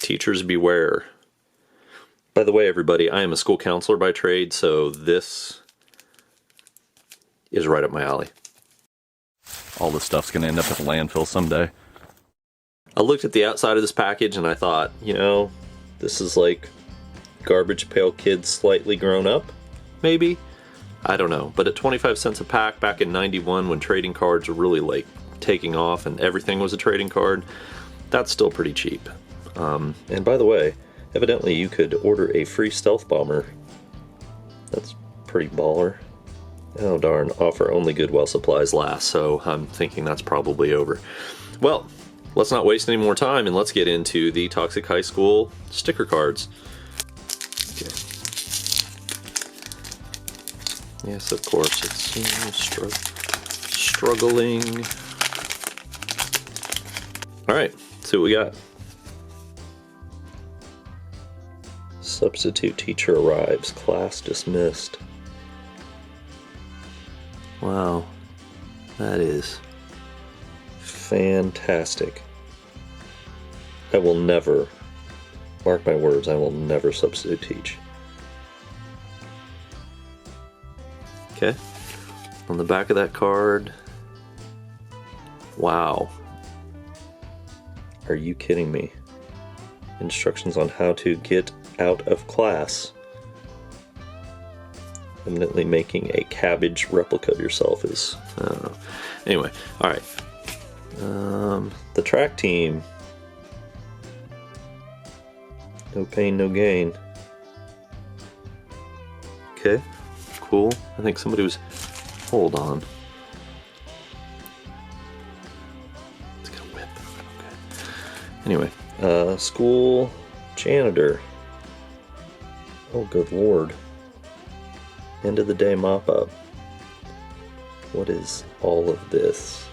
Teachers beware. By the way, everybody, I am a school counselor by trade, so this is right up my alley. All this stuff's gonna end up at the landfill someday. I looked at the outside of this package and I thought, you know, this is like Garbage Pail Kids slightly grown up, maybe? I don't know, but at 25 cents a pack back in '91 when trading cards were really like taking off and everything was a trading card, that's still pretty cheap. And by the way, evidently you could order a free stealth bomber. That's pretty baller. Oh darn, offer only good while supplies last, so I'm thinking that's probably over. Well, let's not waste any more time and let's get into the Toxic High School sticker cards. Okay. Yes, of course, it's struggling. Alright, let's see what we got. Substitute teacher arrives, class dismissed. Wow, that is fantastic. I will never, mark my words, I will never substitute teach. Okay, on the back of that card, wow. Are you kidding me? Instructions on how to get out of class. Eminently making a cabbage replica of yourself is, I don't know. Anyway, alright. The track team. No pain, no gain. Okay, cool. I think somebody was, hold on. It's got a whip, okay. Anyway, school janitor. Oh, good lord. End of the day mop-up. What is all of this?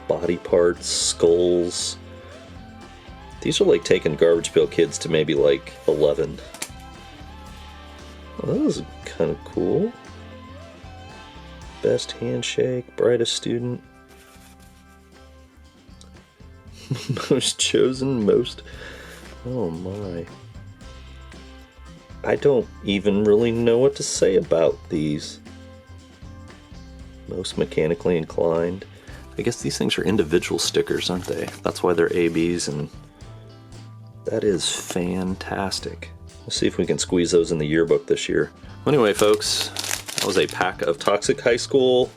Body parts, skulls. These are like taking Garbage Pail Kids to maybe like 11. Well, that was kind of cool. Best handshake, brightest student. Most chosen, most... Oh my. I don't even really know what to say about these. Most mechanically inclined. I guess these things are individual stickers, aren't they? That's why they're ABs, and that is fantastic. Let's see if we can squeeze those in the yearbook this year. Anyway, folks, that was a pack of Toxic High School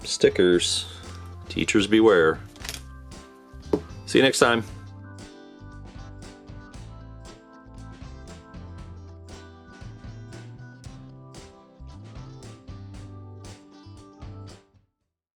stickers. Teachers beware. See you next time.